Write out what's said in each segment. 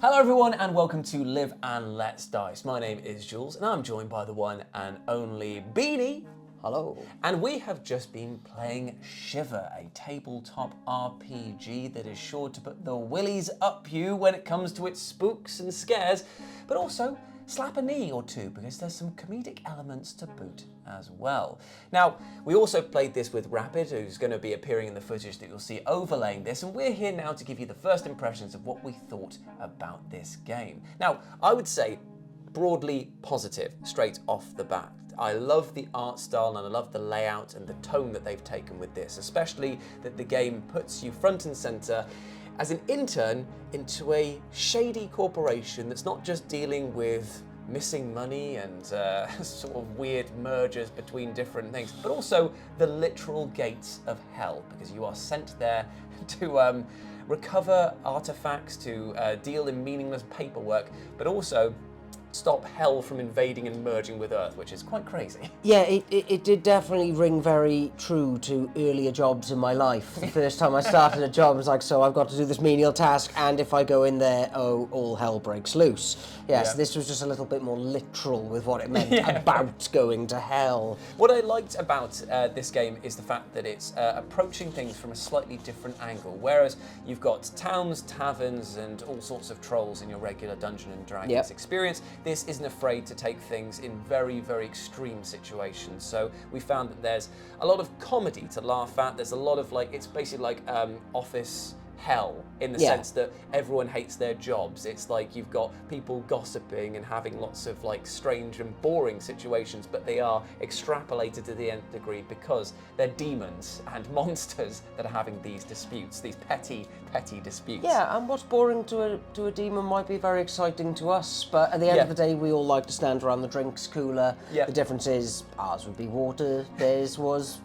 Hello everyone and welcome to Live and Let's Dice. My name is Jules and I'm joined by the one and only Beanie. Hello. And we have just been playing Shiver, a tabletop RPG that is sure to put the willies up you when it comes to its spooks and scares, but also slap a knee or two because there's some comedic elements to boot as well. Now, we also played this with Rapid, who's going to be appearing in the footage that you'll see overlaying this, and we're here now to give you the first impressions of what we thought about this game. Now, I would say broadly positive straight off the bat. I love the art style and I love the layout and the tone that they've taken with this, especially that the game puts you front and center as an intern into a shady corporation that's not just dealing with missing money and sort of weird mergers between different things, but also the literal gates of hell, because you are sent there to recover artifacts, to deal in meaningless paperwork, but also stop hell from invading and merging with Earth, which is quite crazy. Yeah, it did definitely ring very true to earlier jobs in my life. The first time I started a job, I was like, so I've got to do this menial task, and if I go in there, oh, all hell breaks loose. Yes, Yeah. This was just a little bit more literal with what it meant about going to hell. What I liked about this game is the fact that it's approaching things from a slightly different angle. Whereas you've got towns, taverns, and all sorts of trolls in your regular Dungeons and Dragons experience, this isn't afraid to take things in very, very extreme situations. So we found that there's a lot of comedy to laugh at. There's a lot of it's basically like office hell in the sense that everyone hates their jobs. It's like you've got people gossiping and having lots of strange and boring situations, but they are extrapolated to the nth degree because they're demons and monsters that are having these disputes, these petty disputes. Yeah, and what's boring to a demon might be very exciting to us, but at the end of the day, we all like to stand around the drinks cooler. Yeah. The difference is ours would be water, theirs was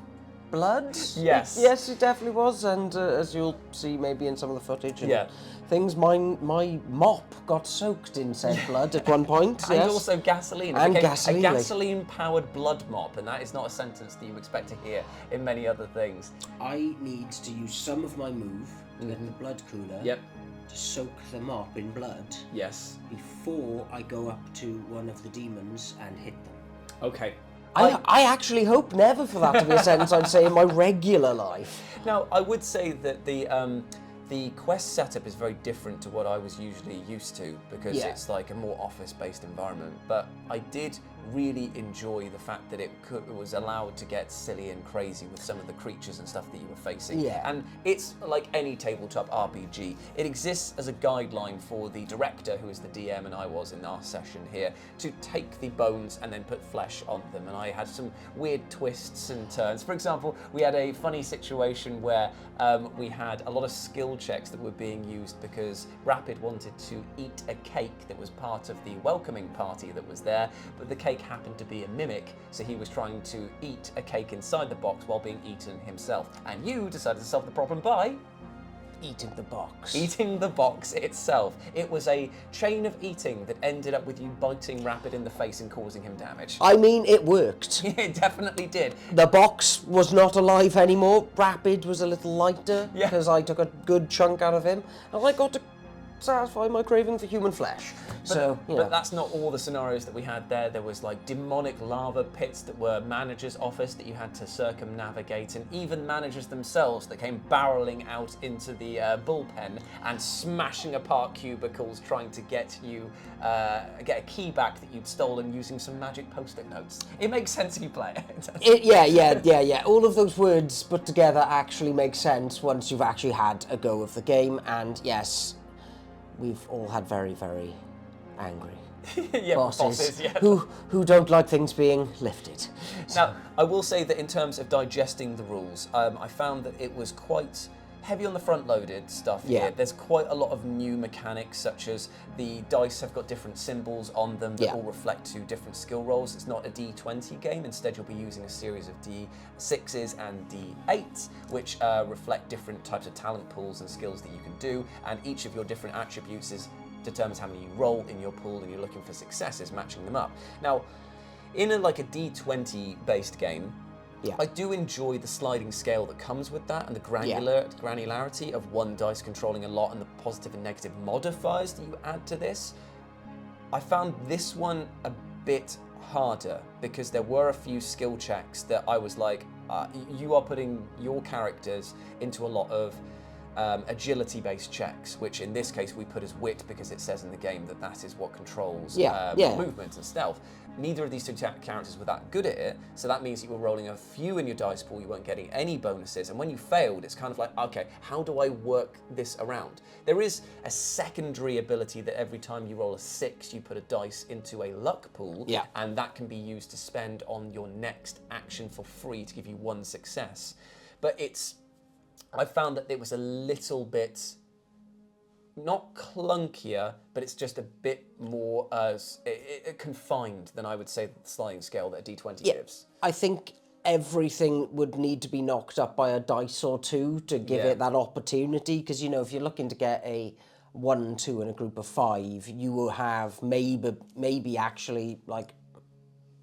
blood? Yes. Yes, it definitely was, and as you'll see maybe in some of the footage and things, my mop got soaked in said blood at one point. And also gasoline. And It became gasoline. a gasoline-powered blood mop, and that is not a sentence that you expect to hear in many other things. I need to use some of my move in the blood cooler to soak the mop in blood Yes. before I go up to one of the demons and hit them. Okay. I actually hope never for that to be a sentence I'd say in my regular life. Now, I would say that the quest setup is very different to what I was usually used to, because it's like a more office-based environment. But I did really enjoy the fact that it was allowed to get silly and crazy with some of the creatures and stuff that you were facing. Yeah. And it's like any tabletop RPG. It exists as a guideline for the director, who is the DM and I was in our session here, to take the bones and then put flesh on them. And I had some weird twists and turns. For example, we had a funny situation where we had a lot of skill checks that were being used because Rapid wanted to eat a cake that was part of the welcoming party that was there, but the cake happened to be a mimic, so he was trying to eat a cake inside the box while being eaten himself. And you decided to solve the problem by Eating the box. eating the box itself. It was a chain of eating that ended up with you biting Rapid in the face and causing him damage. I mean, it worked. It definitely did. The box was not alive anymore. Rapid was a little lighter Yeah. because I took a good chunk out of him, and I got to satisfy my craving for human flesh. But that's not all the scenarios that we had there. There was demonic lava pits that were managers' office that you had to circumnavigate, and even managers themselves that came barreling out into the bullpen and smashing apart cubicles, trying to get you get a key back that you'd stolen using some magic post-it notes. It makes sense if you play it. Yeah. All of those words put together actually make sense once you've actually had a go of the game, and yes, we've all had very, very angry bosses who don't like things being lifted. Now, I will say that in terms of digesting the rules, I found that it was quite heavy on the front-loaded stuff here. There's quite a lot of new mechanics, such as the dice have got different symbols on them that all reflect to different skill rolls. It's not a D20 game. Instead, you'll be using a series of D6s and D8s, which reflect different types of talent pools and skills that you can do, and each of your different attributes determines how many you roll in your pool, and you're looking for successes, matching them up. Now, in a D20 based game, Yeah. I do enjoy the sliding scale that comes with that and the granularity of one dice controlling a lot and the positive and negative modifiers that you add to this. I found this one a bit harder because there were a few skill checks that I was like, you are putting your characters into a lot of agility-based checks, which in this case we put as wit because it says in the game that that is what controls movement and stealth. Neither of these two characters were that good at it, so that means you were rolling a few in your dice pool, you weren't getting any bonuses, and when you failed, it's kind of like, okay, how do I work this around? There is a secondary ability that every time you roll a 6, you put a dice into a luck pool, and that can be used to spend on your next action for free to give you 1 success. But I found that it was a little bit, not clunkier, but it's just a bit more confined than I would say the sliding scale that a D20 gives. I think everything would need to be knocked up by a dice or two to give it that opportunity, because, you know, if you're looking to get a 1, 2 in a group of 5, you will have maybe actually like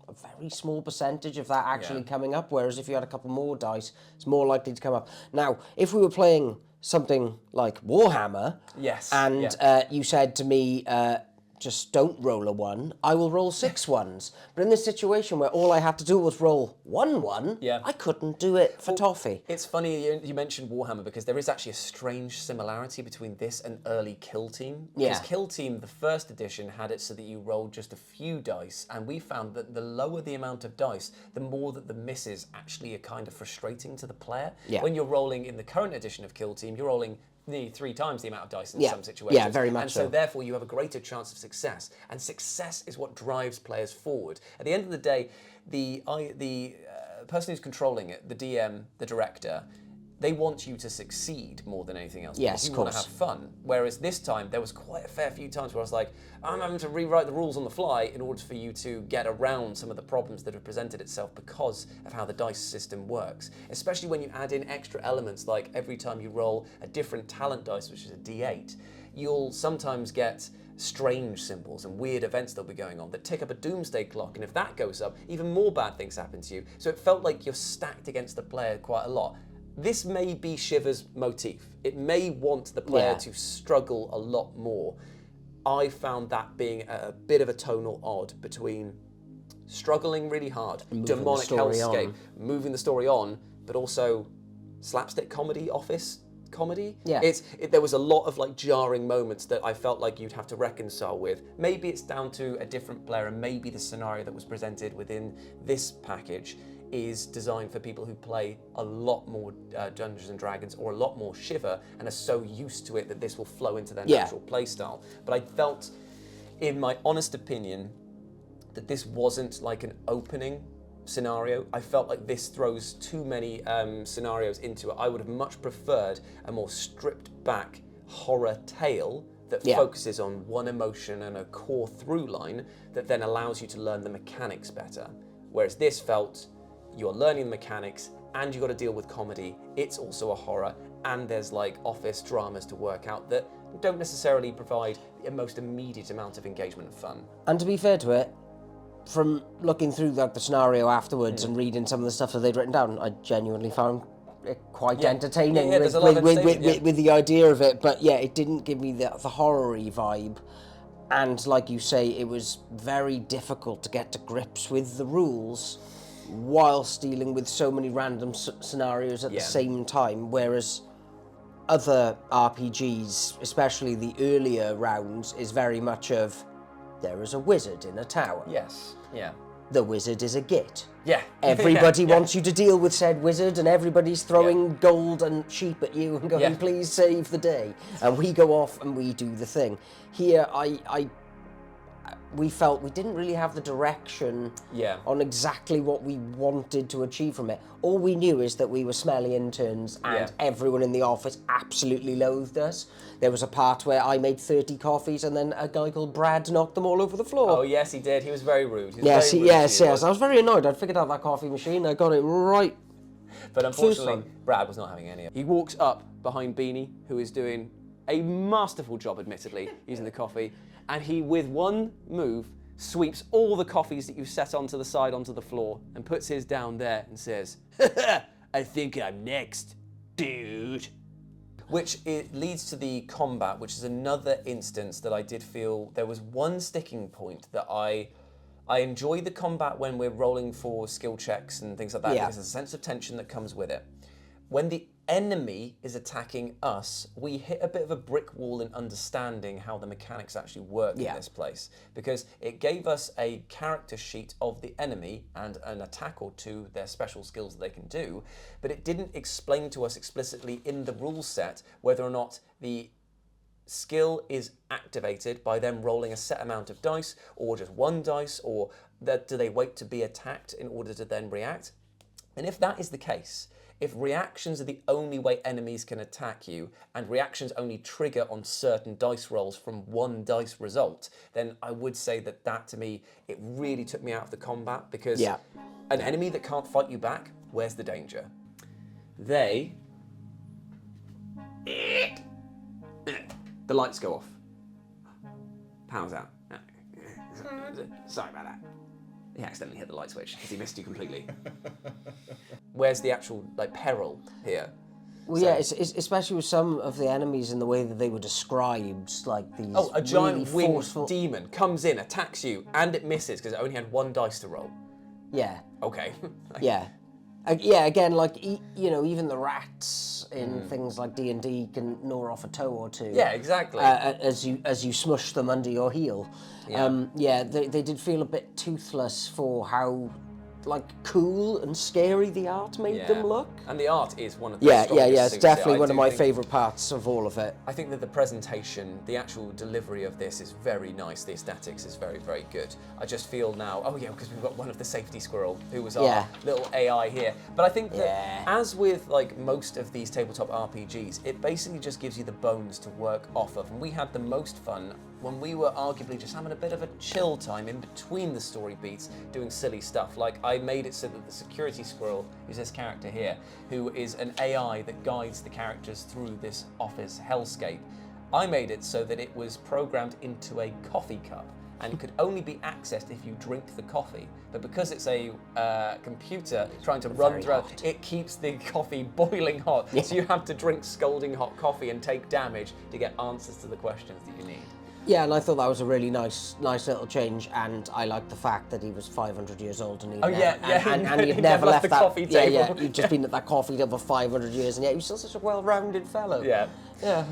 a very small percentage of that actually coming up, whereas if you had a couple more dice, it's more likely to come up. Now, if we were playing something like Warhammer, and you said to me, just don't roll a 1, I will roll 6 ones. But in this situation where all I had to do was roll 1 1, I couldn't do it for toffee. It's funny you mentioned Warhammer because there is actually a strange similarity between this and early Kill Team. Because Kill Team, the first edition, had it so that you rolled just a few dice, and we found that the lower the amount of dice, the more that the misses actually are kind of frustrating to the player. When you're rolling in the current edition of Kill Team, you're rolling nearly 3 times the amount of dice in some situations. Yeah, very much and so. Therefore, you have a greater chance of success. And success is what drives players forward. At the end of the day, the person who's controlling it, the DM, the director, they want you to succeed more than anything else. Yes, you want to have fun. Whereas this time, there was quite a fair few times where I was like, I'm having to rewrite the rules on the fly in order for you to get around some of the problems that have presented itself because of how the dice system works. Especially when you add in extra elements, like every time you roll a different talent dice, which is a D8, you'll sometimes get strange symbols and weird events that'll be going on that tick up a doomsday clock, and if that goes up, even more bad things happen to you. So it felt like you're stacked against the player quite a lot. This may be Shiver's motif. It may want the player to struggle a lot more. I found that being a bit of a tonal odd between struggling really hard, demonic hellscape, moving the story on, but also slapstick comedy, office comedy. There was a lot of like jarring moments that I felt like you'd have to reconcile with. Maybe it's down to a different player, and maybe the scenario that was presented within this package is designed for people who play a lot more Dungeons and Dragons or a lot more Shiver and are so used to it that this will flow into their natural play style. But I felt, in my honest opinion, that this wasn't like an opening scenario. I felt like this throws too many scenarios into it. I would have much preferred a more stripped back horror tale that focuses on one emotion and a core through line that then allows you to learn the mechanics better. Whereas this felt, you're learning the mechanics and you've got to deal with comedy. It's also a horror, and there's like office dramas to work out that don't necessarily provide the most immediate amount of engagement and fun. And to be fair to it, from looking through the scenario afterwards and reading some of the stuff that they'd written down, I genuinely found it quite entertaining with the idea of it. But it didn't give me the horror-y vibe. And like you say, it was very difficult to get to grips with the rules whilst dealing with so many random scenarios at the same time, whereas other RPGs, especially the earlier rounds, is very much of, there is a wizard in a tower. The wizard is a git. Everybody wants you to deal with said wizard, and everybody's throwing gold and sheep at you and going, please save the day. And we go off and we do the thing. Here, we felt we didn't really have the direction on exactly what we wanted to achieve from it. All we knew is that we were smelly interns and everyone in the office absolutely loathed us. There was a part where I made 30 coffees and then a guy called Brad knocked them all over the floor. Oh yes, he did. He was very rude. Yes. I was very annoyed. I'd figured out that coffee machine. I got it right. But unfortunately, Brad was not having any of it. He walks up behind Beanie, who is doing a masterful job, admittedly, using the coffee, and he, with one move, sweeps all the coffees that you've set onto the side onto the floor and puts his down there and says, I think I'm next, dude. Which it leads to the combat, which is another instance that I did feel there was one sticking point that I enjoy the combat when we're rolling for skill checks and things like that, because there's a sense of tension that comes with it. When the enemy is attacking us, we hit a bit of a brick wall in understanding how the mechanics actually work in this place, because it gave us a character sheet of the enemy and an attack or two, their special skills that they can do, but it didn't explain to us explicitly in the rule set whether or not the skill is activated by them rolling a set amount of dice, or just one dice, or do they wait to be attacked in order to then react? And if that is the case, if reactions are the only way enemies can attack you, and reactions only trigger on certain dice rolls from one dice result, then I would say that to me, it really took me out of the combat, because an enemy that can't fight you back, where's the danger? The lights go off. Power's out. Sorry about that. He accidentally hit the light switch because he missed you completely. Where's the actual peril here? Well, yeah, it's especially with some of the enemies in the way that they were described, like these. Oh, a giant really winged forceful demon comes in, attacks you, and it misses because it only had one dice to roll. Yeah. Okay. Yeah. Yeah, again, even the rats in things like D&D can gnaw off a toe or two. Yeah, exactly. As you smush them under your heel. Yeah. They did feel a bit toothless for how cool and scary the art made them look. And the art is one of the strongest it's suits. definitely one of my favourite parts of all of it. I think that the presentation, the actual delivery of this is very nice. The aesthetics is very, very good. I just feel now, because we've got one of the safety squirrel, who was our little AI here. But I think that as with most of these tabletop RPGs, it basically just gives you the bones to work off of. And we had the most fun when we were arguably just having a bit of a chill time in between the story beats, doing silly stuff. I made it so that the security squirrel, who's this character here, who is an AI that guides the characters through this office hellscape, I made it so that it was programmed into a coffee cup and could only be accessed if you drink the coffee. But because it's a computer trying to run through, it keeps the coffee boiling hot. Yeah. So you have to drink scalding hot coffee and take damage to get answers to the questions that you need. Yeah, and I thought that was a really nice little change, and I liked the fact that he was 500 years old and he'd never left that coffee table. Yeah, he'd just been at that coffee table for 500 years, and yet he was still such a well-rounded fellow. Yeah. Yeah.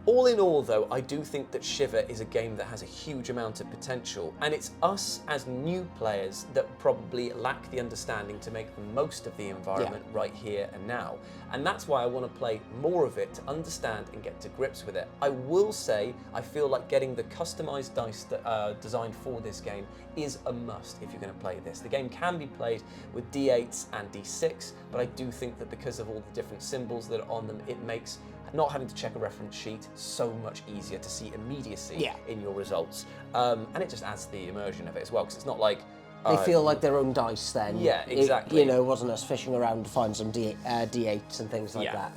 All in all, though, I do think that Shiver is a game that has a huge amount of potential, and it's us as new players that probably lack the understanding to make the most of the environment right here and now. And that's why I want to play more of it to understand and get to grips with it. I will say, I feel like getting the customized dice that designed for this game is a must if you're going to play this. The game can be played with D8s and D6, but I do think that because of all the different symbols that are on them, it makes not having to check a reference sheet so much easier to see immediacy in your results. And it just adds to the immersion of it as well, because it's not like... They feel like their own dice then. Yeah, exactly. It wasn't us fishing around to find some D8s and things like that.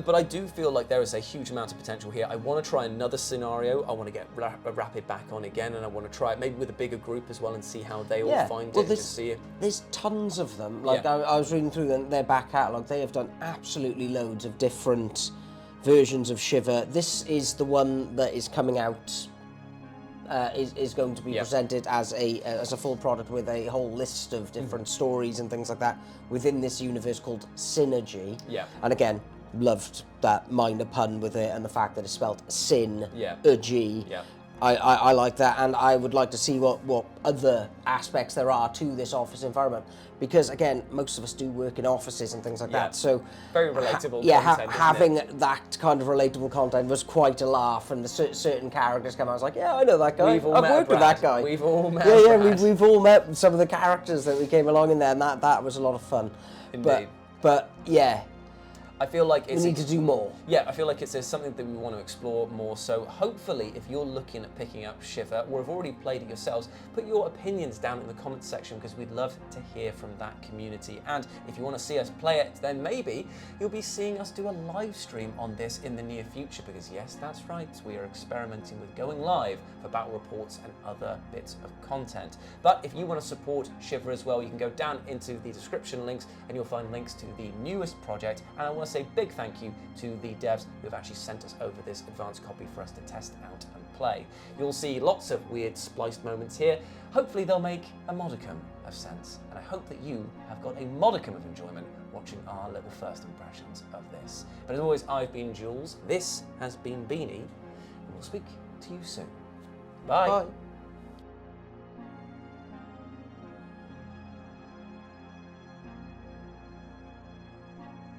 But I do feel like there is a huge amount of potential here. I want to try another scenario. I want to get Rapid back on again, and I want to try it maybe with a bigger group as well and see how they all find it. There's tons of them. I was reading through their back catalogue. They have done absolutely loads of different versions of Shiver. This is the one that is coming out, is going to be presented as a full product with a whole list of different stories and things like that within this universe called Sinergy. Yeah. And again, loved that minor pun with it and the fact that it's spelled Sin, G. Yeah. I like that, and I would like to see what other aspects there are to this office environment, because again, most of us do work in offices and things like that. So very relatable. Having that kind of relatable content was quite a laugh, and the certain characters come out. I was like, yeah, I know that guy. I've worked with that guy. We've all met. We've all met some of the characters that we came along in there, and that was a lot of fun. Indeed. But yeah. I feel like we need to do more. Yeah, I feel like there's something that we want to explore more. So hopefully, if you're looking at picking up Shiver or have already played it yourselves, put your opinions down in the comments section because we'd love to hear from that community. And if you want to see us play it, then maybe you'll be seeing us do a live stream on this in the near future because yes, that's right, we are experimenting with going live for battle reports and other bits of content. But if you want to support Shiver as well, you can go down into the description links and you'll find links to the newest project. And I want to say big thank you to the devs who have actually sent us over this advanced copy for us to test out and play. You'll see lots of weird spliced moments here. Hopefully they'll make a modicum of sense, and I hope that you have got a modicum of enjoyment watching our little first impressions of this. But as always, I've been Jules, this has been Beanie, and we'll speak to you soon. Bye. Bye.